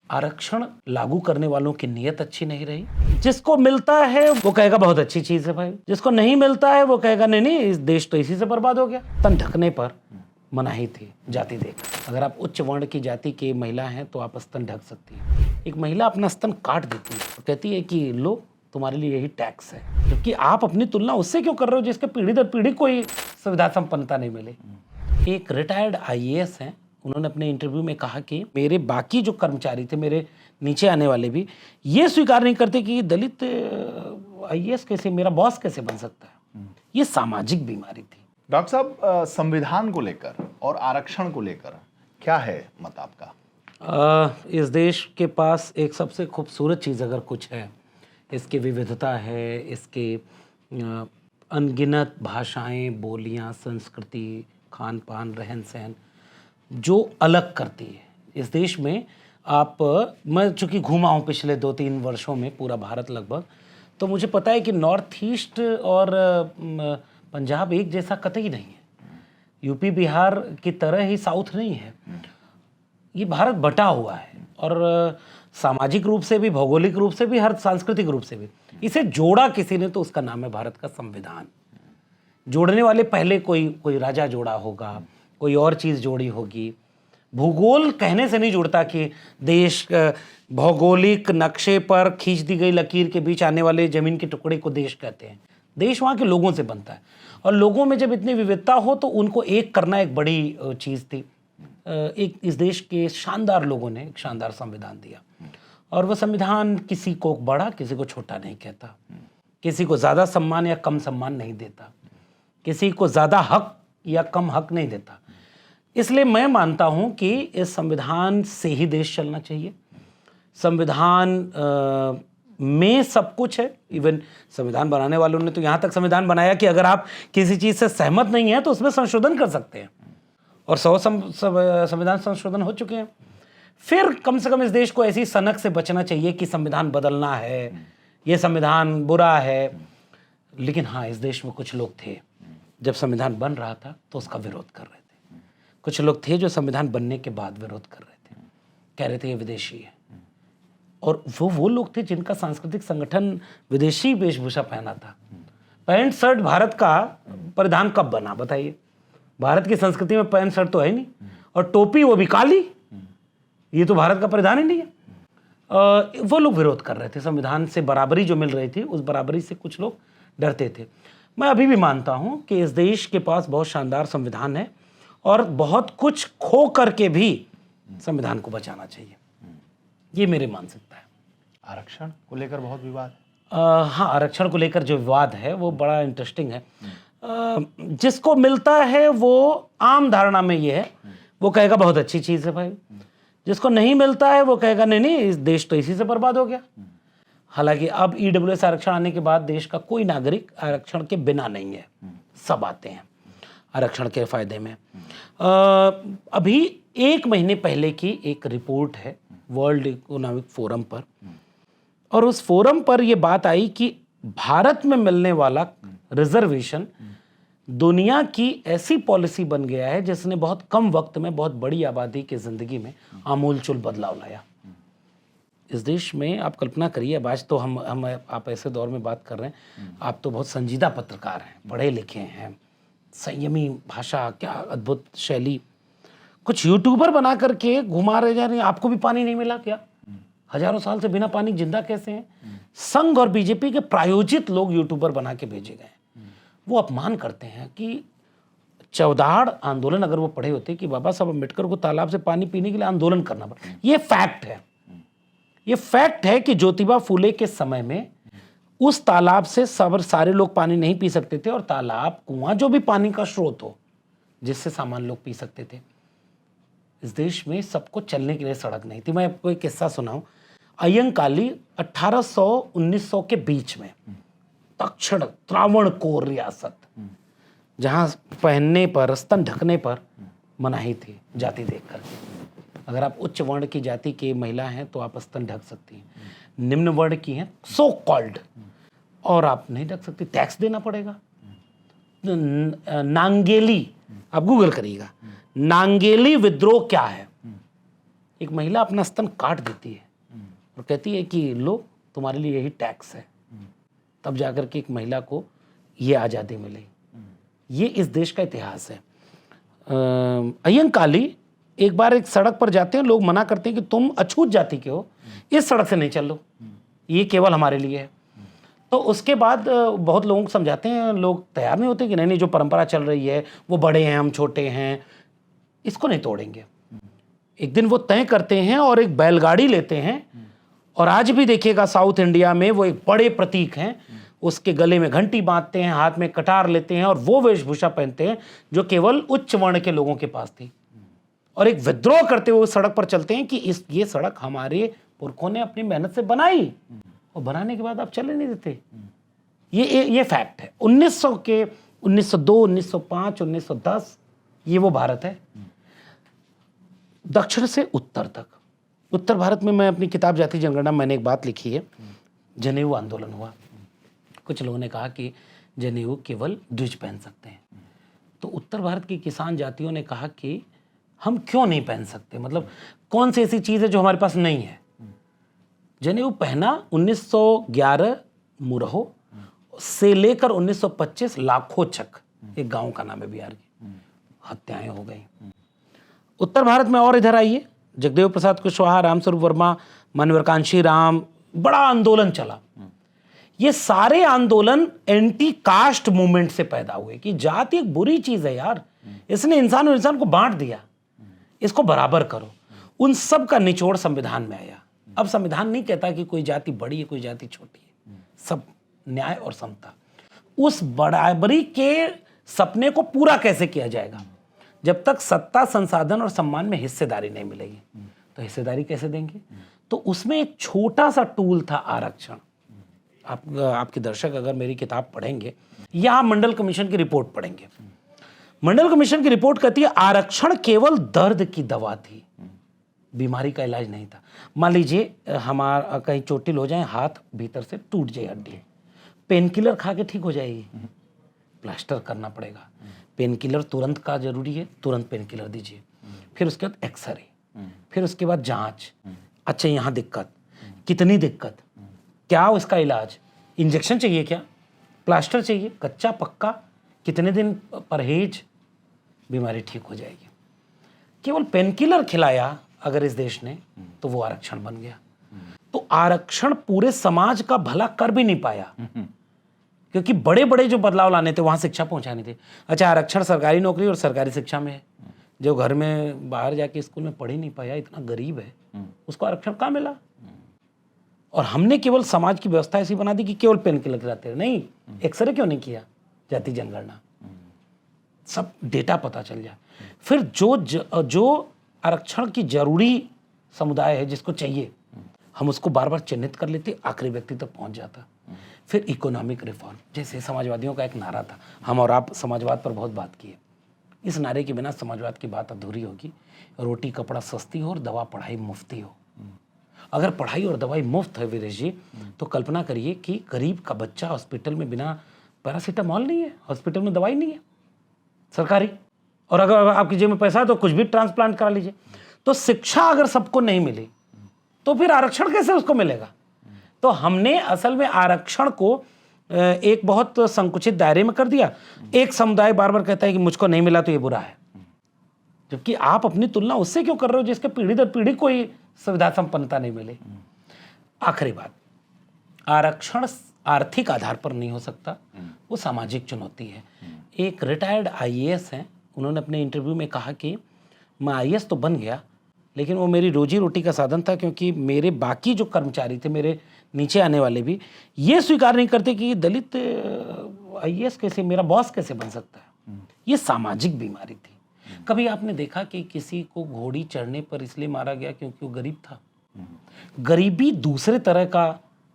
आरक्षण लागू करने वालों की नीयत अच्छी नहीं रही। जिसको मिलता है वो कहेगा बहुत अच्छी चीज है भाई, जिसको नहीं मिलता है वो कहेगा नहीं नहीं इस देश तो इसी से बर्बाद हो गया। तन ढकने पर मनाही थी जाति देख। अगर आप उच्च वर्ण की जाति की महिला हैं तो आप स्तन ढक सकती हैं। एक महिला अपना स्तन काट देती है तो कहती है कि लो तुम्हारे लिए यही टैक्स है, जबकि आप अपनी तुलना उससे क्यों कर रहे हो जिसके पीढ़ी दर पीढ़ी कोई सुविधा संपन्नता नहीं मिली। एक रिटायर्ड आईएएस हैं, उन्होंने अपने इंटरव्यू में कहा कि मेरे बाकी जो कर्मचारी थे, मेरे नीचे आने वाले भी ये स्वीकार नहीं करते कि दलित आईएएस कैसे, मेरा बॉस कैसे बन सकता है। ये सामाजिक बीमारी थी। डॉक्टर साहब, संविधान को लेकर और आरक्षण को लेकर क्या है मत आपका? इस देश के पास एक सबसे खूबसूरत चीज़ अगर कुछ है, इसकी विविधता है, इसके अनगिनत भाषाएं, बोलियां, संस्कृति, खान पान, रहन सहन जो अलग करती है इस देश में। मैं चूँकि घूमा हूँ पिछले 2-3 वर्षों में पूरा भारत लगभग, तो मुझे पता है कि नॉर्थ ईस्ट और पंजाब एक जैसा कतई नहीं है। यूपी बिहार की तरह ही साउथ नहीं है। ये भारत बटा हुआ है और सामाजिक रूप से भी, भौगोलिक रूप से भी, हर सांस्कृतिक रूप से भी। इसे जोड़ा किसी ने तो उसका नाम है भारत का संविधान। जोड़ने वाले पहले कोई राजा जोड़ा होगा, कोई और चीज़ जोड़ी होगी। भूगोल कहने से नहीं जुड़ता कि देश भौगोलिक नक्शे पर खींच दी गई लकीर के बीच आने वाले जमीन के टुकड़े को देश कहते हैं। देश वहाँ के लोगों से बनता है और लोगों में जब इतनी विविधता हो तो उनको एक करना एक बड़ी चीज़ थी। एक इस देश के शानदार लोगों ने एक शानदार संविधान दिया और वह संविधान किसी को बड़ा किसी को छोटा नहीं कहता, किसी को ज़्यादा सम्मान या कम सम्मान नहीं देता, किसी को ज़्यादा हक या कम हक नहीं देता। इसलिए मैं मानता हूं कि इस संविधान से ही देश चलना चाहिए। संविधान में सब कुछ है। इवन संविधान बनाने वालों ने तो यहाँ तक संविधान बनाया कि अगर आप किसी चीज़ से सहमत नहीं हैं तो उसमें संशोधन कर सकते हैं और 100 संविधान संशोधन हो चुके हैं। फिर कम से कम इस देश को ऐसी सनक से बचना चाहिए कि संविधान बदलना है, ये संविधान बुरा है। लेकिन हाँ, इस देश में कुछ लोग थे जब संविधान बन रहा था तो उसका विरोध कर रहे थे। कुछ लोग थे जो संविधान बनने के बाद विरोध कर रहे थे, कह रहे थे ये विदेशी है। और वो लोग थे जिनका सांस्कृतिक संगठन विदेशी वेशभूषा पहना था। पैंट शर्ट भारत का परिधान कब बना बताइए? भारत की संस्कृति में पैंट शर्ट तो है नहीं, और टोपी वो भी काली, ये तो भारत का परिधान ही नहीं है। वो लोग विरोध कर रहे थे। संविधान से बराबरी जो मिल रही थी उस बराबरी से कुछ लोग डरते थे। मैं अभी भी मानता हूं कि इस देश के पास बहुत शानदार संविधान है और बहुत कुछ खो करके भी संविधान को बचाना चाहिए। ये मेरी मानसिकता है। आरक्षण को लेकर बहुत विवाद है। हाँ, आरक्षण को लेकर जो विवाद है वो बड़ा इंटरेस्टिंग है। जिसको मिलता है वो आम धारणा में ये है, वो कहेगा बहुत अच्छी चीज़ है भाई। जिसको नहीं मिलता है वो कहेगा नहीं नहीं इस देश तो इसी से बर्बाद हो गया। हालांकि अब ईडब्ल्यूएस आरक्षण आने के बाद देश का कोई नागरिक आरक्षण के बिना नहीं है, सब आते हैं आरक्षण के फायदे में। अभी 1 महीने पहले की एक रिपोर्ट है वर्ल्ड इकोनॉमिक फोरम पर, और उस फोरम पर यह बात आई कि भारत में मिलने वाला रिजर्वेशन दुनिया की ऐसी पॉलिसी बन गया है जिसने बहुत कम वक्त में बहुत बड़ी आबादी की जिंदगी में आमूलचूल बदलाव लाया। इस देश में आप कल्पना करिए, अब आज तो हम आप ऐसे दौर में बात कर रहे हैं, आप तो बहुत संजीदा पत्रकार हैं, पढ़े लिखे हैं, संयमी भाषा, क्या अद्भुत शैली। कुछ यूट्यूबर बना करके घुमा रहे जा रहे हैं। आपको भी पानी नहीं मिला क्या? हजारों साल से बिना पानी जिंदा कैसे हैं? संघ और बीजेपी के प्रायोजित लोग यूट्यूबर बना के भेजे गए। वो अपमान करते हैं कि चौदाड़ आंदोलन अगर वो पढ़े होते कि बाबा साहब अम्बेडकर को तालाब से पानी पीने के लिए आंदोलन करना पड़ा। ये फैक्ट है। ये फैक्ट है कि ज्योतिबा फूले के समय में उस तालाब से सारे लोग पानी नहीं पी सकते थे, और तालाब, कुआं, जो भी पानी का स्रोत हो जिससे सामान्य लोग पी सकते थे। इस देश में सबको चलने के लिए सड़क नहीं थी। मैं आपको एक किस्सा सुनाऊं। अयंकाली 1800-1900 के बीच में दक्षिण त्रावणकोर रियासत, जहां पहनने पर, स्तन ढकने पर मनाही थी जाति देख करके। अगर आप उच्च वर्ण की जाति की महिला हैं तो आप स्तन ढक सकती हैं, निम्न वर्ण की हैं सो कॉल्ड और आप नहीं ढक सकती, टैक्स देना पड़ेगा। नांगेली, आप गूगल करिएगा नांगेली विद्रोह क्या है, एक महिला अपना स्तन काट देती है और कहती है कि लो तुम्हारे लिए यही टैक्स है, तब जाकर के एक महिला को ये आज़ादी मिली। ये इस देश का इतिहास है। अय्यंकाली एक बार एक सड़क पर जाते हैं, लोग मना करते हैं कि तुम अछूत जाति के हो, इस सड़क से नहीं चलो, ये केवल हमारे लिए है। तो उसके बाद बहुत लोगों को समझाते हैं, लोग तैयार नहीं होते कि नहीं जो परंपरा चल रही है, वो बड़े हैं हम छोटे हैं, इसको नहीं तोड़ेंगे। एक दिन वो तय करते हैं और एक बैलगाड़ी लेते हैं, और आज भी देखिएगा साउथ इंडिया में वो एक बड़े प्रतीक हैं, उसके गले में घंटी बांधते हैं, हाथ में कटार लेते हैं और वो वेशभूषा पहनते हैं जो केवल उच्च वर्ण के लोगों के पास थी, और एक विद्रोह करते हुए सड़क पर चलते हैं कि ये सड़क हमारे पुरखों ने अपनी मेहनत से बनाई, और बनाने के बाद आप चले नहीं देते। ये फैक्ट है। 1902, 1905, 1910 ये वो भारत है। दक्षिण से उत्तर तक, उत्तर भारत में मैं अपनी किताब जाति जनगणना मैंने एक बात लिखी है, जनेऊ आंदोलन हुआ। कुछ लोगों ने कहा कि जनेऊ केवल द्विज पहन सकते हैं, तो उत्तर भारत की किसान जातियों ने कहा कि हम क्यों नहीं पहन सकते, मतलब कौन सी ऐसी चीज़ है जो हमारे पास नहीं है। जनेऊ पहना 1911 मुरहो से लेकर 1925 लाखोचक, एक गांव का नाम है बिहार की, हत्याएं हो गई। उत्तर भारत में और इधर आइए, जगदेव प्रसाद कुशवाहा, रामस्वरूप वर्मा, मानवेंद्र कांशी राम, बड़ा आंदोलन चला। ये सारे आंदोलन एंटी कास्ट मूवमेंट से पैदा हुए कि जाति एक बुरी चीज है यार, इसने इंसान और इंसान को बांट दिया, इसको बराबर करो। उन सब का निचोड़ संविधान में आया। अब संविधान नहीं कहता कि कोई जाति बड़ी है कोई जाति छोटी है, सब न्याय और समता। उस बराबरी के सपने को पूरा कैसे किया जाएगा जब तक सत्ता, संसाधन और सम्मान में हिस्सेदारी नहीं मिलेगी। तो हिस्सेदारी कैसे देंगे? तो उसमें एक छोटा सा टूल था आरक्षण। आपके दर्शक अगर मेरी किताब पढ़ेंगे या मंडल कमीशन की रिपोर्ट पढ़ेंगे, मंडल कमीशन की रिपोर्ट कहती है आरक्षण केवल दर्द की दवा थी, बीमारी का इलाज नहीं था। मान लीजिए हमारा कहीं चोटिल हो जाए, हाथ भीतर से टूट जाए हड्डी, पेन किलर खा के ठीक हो जाएगी, प्लास्टर करना पड़ेगा। पेन किलर तुरंत का जरूरी है, तुरंत पेन किलर दीजिए। फिर उसके बाद एक्सरे, फिर उसके बाद जांच। अच्छा यहाँ दिक्कत, कितनी दिक्कत, क्या उसका इलाज, इंजेक्शन चाहिए क्या, प्लास्टर चाहिए, कच्चा पक्का, कितने दिन परहेज, बीमारी ठीक हो जाएगी। केवल पेन किलर खिलाया अगर इस देश ने तो वो आरक्षण बन गया। तो आरक्षण पूरे समाज का भला कर भी नहीं पाया, क्योंकि बड़े बड़े जो बदलाव लाने थे वहां शिक्षा पहुंचानी थी। अच्छा आरक्षण सरकारी नौकरी और सरकारी शिक्षा में है, जो घर में बाहर जाके स्कूल में पढ़ ही नहीं पाया, इतना गरीब है, उसको आरक्षण कहाँ मिला? और हमने केवल समाज की व्यवस्था ऐसी बना दी कि केवल पेन किलर खिलाते रहे। नहीं, एक्सरे क्यों नहीं किया, जाति जनगणना, सब डेटा पता चल जाए। फिर जो आरक्षण की जरूरी समुदाय है जिसको चाहिए, हम उसको बार बार चिन्हित कर लेते, आखिरी व्यक्ति तक पहुंच जाता। फिर इकोनॉमिक रिफॉर्म, जैसे समाजवादियों का एक नारा था, हम और आप समाजवाद पर बहुत बात की है, इस नारे के बिना समाजवाद की बात अधूरी होगी। रोटी कपड़ा सस्ती हो और दवा पढ़ाई मुफ्ती हो। अगर पढ़ाई और दवाई मुफ्त है वीरेश जी, तो कल्पना करिए कि गरीब का बच्चा हॉस्पिटल में बिना पैरासीटामॉल नहीं है, हॉस्पिटल में दवाई नहीं है सरकारी, और अगर आपकी जेब में पैसा है तो कुछ भी ट्रांसप्लांट करा लीजिए। तो शिक्षा अगर सबको नहीं मिली तो फिर आरक्षण कैसे उसको मिलेगा? तो हमने असल में आरक्षण को एक बहुत संकुचित दायरे में कर दिया। एक समुदाय बार बार कहता है कि मुझको नहीं मिला तो ये बुरा है, जबकि आप अपनी तुलना उससे क्यों कर रहे हो जिसके पीढ़ी दर पीढ़ी कोई सुविधा संपन्नता नहीं मिले। आखिरी बात, आरक्षण आर्थिक आधार पर नहीं हो सकता, वो सामाजिक चुनौती है। एक रिटायर्ड आईएएस हैं, उन्होंने अपने इंटरव्यू में कहा कि मैं आईएएस तो बन गया लेकिन वो मेरी रोजी रोटी का साधन था, क्योंकि मेरे बाकी जो कर्मचारी थे, मेरे नीचे आने वाले भी ये स्वीकार नहीं करते कि दलित आईएएस कैसे, मेरा बॉस कैसे बन सकता है। ये सामाजिक बीमारी थी। कभी आपने देखा कि किसी को घोड़ी चढ़ने पर इसलिए मारा गया क्योंकि वो गरीब था? गरीबी दूसरे तरह का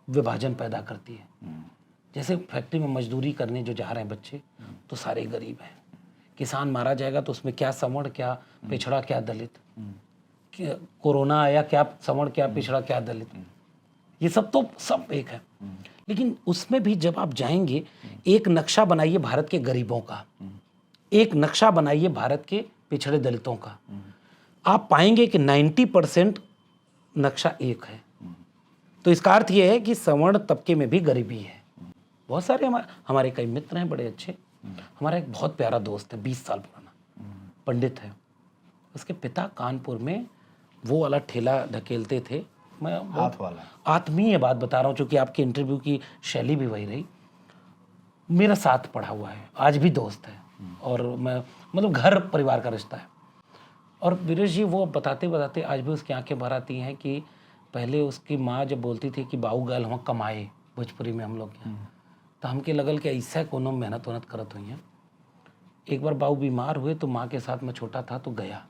विभाजन पैदा करती है। जैसे फैक्ट्री में मजदूरी करने जो जा रहे हैं बच्चे, तो सारे गरीब हैं। किसान मारा जाएगा तो उसमें क्या सवर्ण, क्या पिछड़ा, क्या दलित। कोरोना आया, क्या सवर्ण, क्या पिछड़ा, क्या दलित, ये सब तो सब एक है। लेकिन उसमें भी जब आप जाएंगे, एक नक्शा बनाइए भारत के गरीबों का, एक नक्शा बनाइए भारत के पिछड़े दलितों का, आप पाएंगे कि 90% नक्शा एक है। तो इसका अर्थ ये है कि सवर्ण तबके में भी गरीबी है। बहुत सारे हमारे कई मित्र हैं बड़े अच्छे। हमारा एक बहुत प्यारा दोस्त है 20 साल पुराना, पंडित है। उसके पिता कानपुर में वो वाला ठेला ढकेलते थे। मैं हाथ वाला आत्मीय बात बता रहा हूँ, चूँकि आपके इंटरव्यू की शैली भी वही रही। मेरा साथ पढ़ा हुआ है, आज भी दोस्त है, और मैं मतलब घर परिवार का रिश्ता है। और वीरेश जी वो बताते बताते आज भी उसकी आंखें भर आती हैं कि पहले उसकी माँ जब बोलती थी कि बाऊ गल हम कमाए भोजपुरी में हम लोग यहाँ, तो हमके लगल कि ऐसा कोनो मेहनत वहनत करत हुई हैं। एक बार बाऊ बीमार हुए तो माँ के साथ मैं छोटा था तो गया,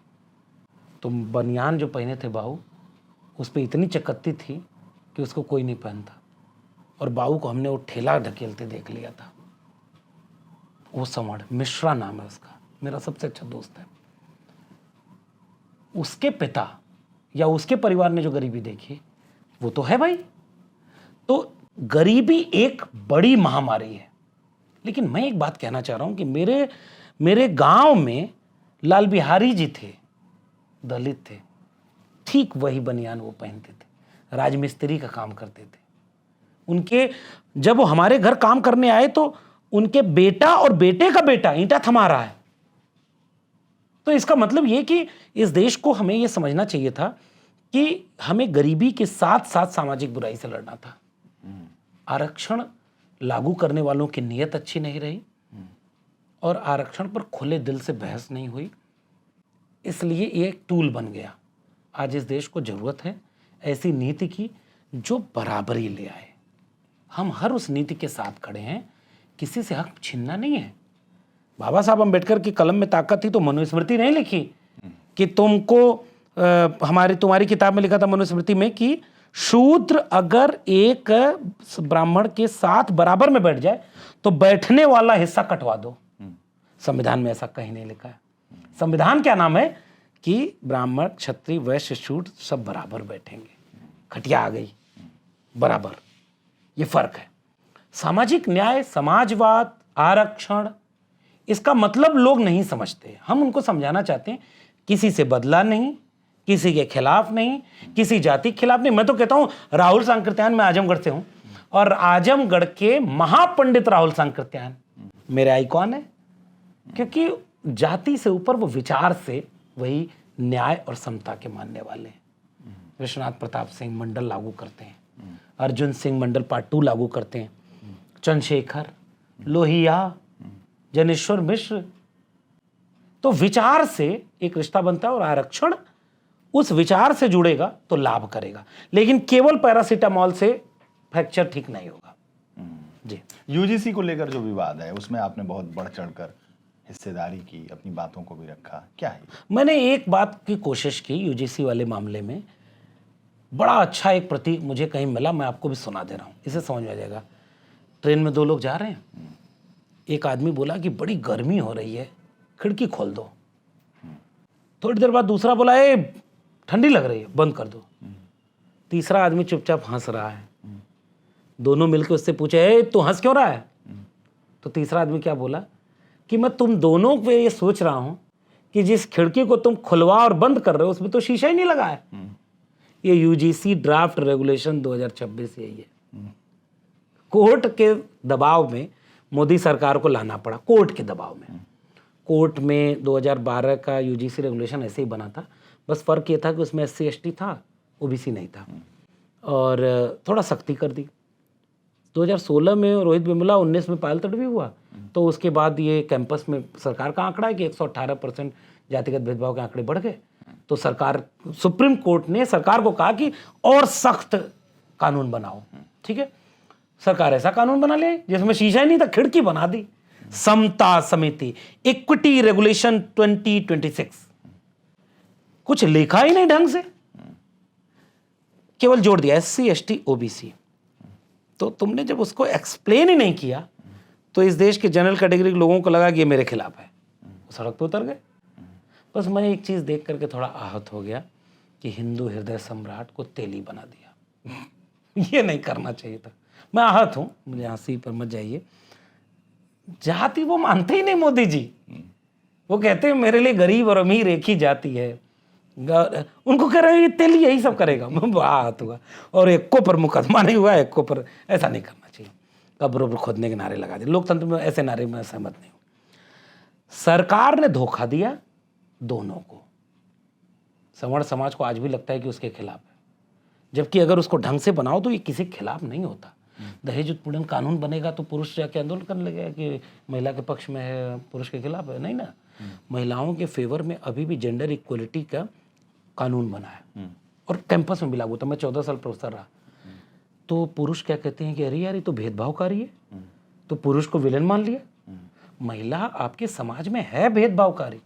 तो बनियान जो पहने थे बाऊ उस पर इतनी चकत्ती थी कि उसको कोई नहीं पहनता, और बाऊ को हमने वो ठेला ढकेलते देख लिया था। वो समड़ मिश्रा नाम है उसका, मेरा सबसे अच्छा दोस्त है। उसके पिता या उसके परिवार ने जो गरीबी देखी वो तो है भाई। तो गरीबी एक बड़ी महामारी है। लेकिन मैं एक बात कहना चाह रहा हूं कि मेरे गांव में लाल बिहारी जी थे, दलित थे, ठीक वही बनियान वो पहनते थे, राजमिस्त्री का काम करते थे। उनके जब वो हमारे घर काम करने आए तो उनके बेटा और बेटे का बेटा ईंटा थमा रहा है। तो इसका मतलब ये कि इस देश को हमें ये समझना चाहिए था कि हमें गरीबी के साथ साथ सामाजिक बुराई से लड़ना था। आरक्षण लागू करने वालों की नीयत अच्छी नहीं रही और आरक्षण पर खुले दिल से बहस नहीं हुई, इसलिए ये एक टूल बन गया। आज इस देश को जरूरत है ऐसी नीति की जो बराबरी ले आए। हम हर उस नीति के साथ खड़े हैं, किसी से हक छीनना नहीं है। बाबा साहब अम्बेडकर की कलम में ताकत थी तो मनुस्मृति नहीं लिखी कि तुम्हारी किताब में लिखा था मनुस्मृति में कि शूद्र अगर एक ब्राह्मण के साथ बराबर में बैठ जाए तो बैठने वाला हिस्सा कटवा दो। संविधान में ऐसा कहीं नहीं लिखा है। संविधान क्या नाम है कि ब्राह्मण क्षत्रिय वैश्य शूद्र सब बराबर बैठेंगे। खटिया आ गई, बराबर, ये फर्क है। सामाजिक न्याय, समाजवाद, आरक्षण, इसका मतलब लोग नहीं समझते। हम उनको समझाना चाहते हैं, किसी से बदला नहीं, किसी के खिलाफ नहीं, किसी जाति के खिलाफ नहीं। मैं तो कहता हूं राहुल सांकृत्यायन, मैं आजमगढ़ से हूं और आजमगढ़ के महापंडित राहुल सांकृत्यायन मेरे आइकॉन है, क्योंकि जाति से ऊपर वो विचार से वही न्याय और समता के मानने वाले हैं। विश्वनाथ प्रताप सिंह मंडल लागू करते हैं, अर्जुन सिंह मंडल पार्ट 2 लागू करते हैं, चंद्रशेखर, लोहिया, जनेश्वर मिश्र। तो विचार से एक रिश्ता बनता है और आरक्षण उस विचार से जुड़ेगा तो लाभ करेगा, लेकिन केवल पैरासीटामॉल से फ्रैक्चर ठीक नहीं होगा। जी, यूजीसी को लेकर जो विवाद है उसमें आपने बहुत बढ़ चढ़कर हिस्सेदारी की, अपनी बातों को भी रखा, क्या है? मैंने एक बात की कोशिश की यूजीसी वाले मामले में। बड़ा अच्छा एक प्रतीक मुझे कहीं मिला, मैं आपको भी सुना दे रहा हूँ, इसे समझ में आ जाएगा। ट्रेन में 2 लोग जा रहे हैं, एक आदमी बोला कि बड़ी गर्मी हो रही है, खिड़की खोल दो। थोड़ी देर बाद दूसरा बोला ए ठंडी लग रही है, बंद कर दो। तीसरा आदमी चुपचाप हंस रहा है। दोनों मिलकर उससे पूछे ए तू हंस क्यों रहा है? तो तीसरा आदमी क्या बोला कि मैं तुम दोनों पे ये सोच रहा हूं कि जिस खिड़की को तुम खुलवा और बंद कर रहे हो उसमें तो शीशा ही नहीं लगा है। ये यूजीसी ड्राफ्ट रेगुलेशन 2026 यही है। कोर्ट के दबाव में मोदी सरकार को लाना पड़ा, कोर्ट के दबाव में। कोर्ट में 2012 का यूजीसी रेगुलेशन ऐसे ही बना था, बस फर्क ये था कि उसमें SC ST था, OBC नहीं था, और थोड़ा सख्ती कर दी। 2016 में रोहित वेमुला, 19 में पायल तडवी हुआ, तो उसके बाद ये कैंपस में सरकार का आंकड़ा है कि 118% जातिगत भेदभाव के आंकड़े बढ़ गए। तो सरकार, सुप्रीम कोर्ट ने सरकार को कहा कि और सख्त कानून बनाओ। ठीक है, सरकार ऐसा कानून बना ले जिसमें शीशा ही नहीं था, खिड़की बना दी। समता समिति, इक्विटी रेगुलेशन 2026, कुछ लिखा ही नहीं ढंग से, केवल जोड़ दिया SC ST OBC। तो तुमने जब उसको एक्सप्लेन ही नहीं किया तो इस देश के जनरल कैटेगरी के लोगों को लगा कि ये मेरे खिलाफ है, वो सड़क पे उतर गए। बस मैं एक चीज देख करके थोड़ा आहत हो गया कि हिंदू हृदय सम्राट को तेली बना दिया। ये नहीं करना चाहिए था। मैं आहत हूं, मुझे हंसी पर मत जाइए। जाति वो मानते ही नहीं मोदी जी। वो कहते हैं मेरे लिए गरीब और अमीर एक ही जाति है, उनको कह रहे हैं ये तेल यही सब करेगा। बात हुआ। और एको पर मुकदमा नहीं हुआ, एको पर ऐसा नहीं करना चाहिए। कब्रों पर खोदने के नारे लगा दिए। लोकतंत्र में ऐसे नारे में सहमत नहीं हूँ। सरकार ने धोखा दिया दोनों को। सवर्ण समाज को आज भी लगता है कि उसके खिलाफ है, जबकि अगर उसको ढंग से बनाओ तो ये किसी के खिलाफ नहीं होता। दहेज उत्पीड़न कानून बनेगा तो पुरुष जाके आंदोलन करने लगेगा कि महिला के पक्ष में है, पुरुष के खिलाफ है, नहीं ना। महिलाओं के फेवर में अभी भी जेंडर इक्वलिटी का कानून बना है और कैंपस में भी लागू था। मैं 14 साल प्रोफेसर रहा। तो पुरुष क्या कहते हैं कि अरे यार ये तो भेदभावकारी है, तो पुरुष को विलेन मान लिया। महिला आपके समाज में है भेदभावकारी,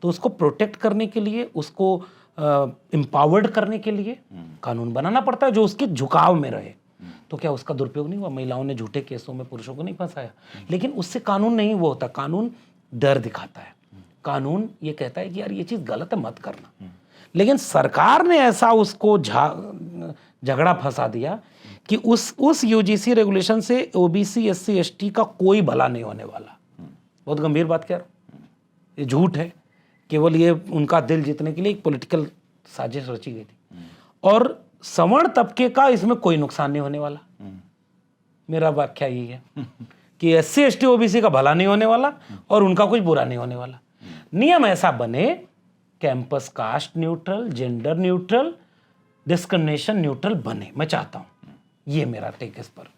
तो उसको प्रोटेक्ट करने के लिए, उसको एम्पावर्ड करने के लिए कानून बनाना पड़ता है जो उसके झुकाव में रहे। तो क्या उसका दुरुपयोग नहीं हुआ? महिलाओं ने झूठे केसों में पुरुषों को नहीं फंसाया, लेकिन उससे कानून नहीं वो होता। कानून डर दिखाता है, कानून ये कहता है कि यार ये चीज़ गलत है, मत करना। लेकिन सरकार ने ऐसा उसको झगड़ा फंसा दिया कि उस यूजीसी रेगुलेशन से ओबीसी एससी एसटी का कोई भला नहीं होने वाला। बहुत गंभीर बात कह रहा हूं, ये झूठ है। केवल ये उनका दिल जीतने के लिए एक पॉलिटिकल साजिश रची गई थी। और सवर्ण तबके का इसमें कोई नुकसान नहीं होने वाला। मेरा व्याख्या यही है कि एससी एसटी ओबीसी का भला नहीं होने वाला और उनका कुछ बुरा नहीं होने वाला। नियम ऐसा बने, campus caste neutral, gender neutral, discrimination neutral बने। मैं चाहता हूं, ये मेरा टेक इस पर।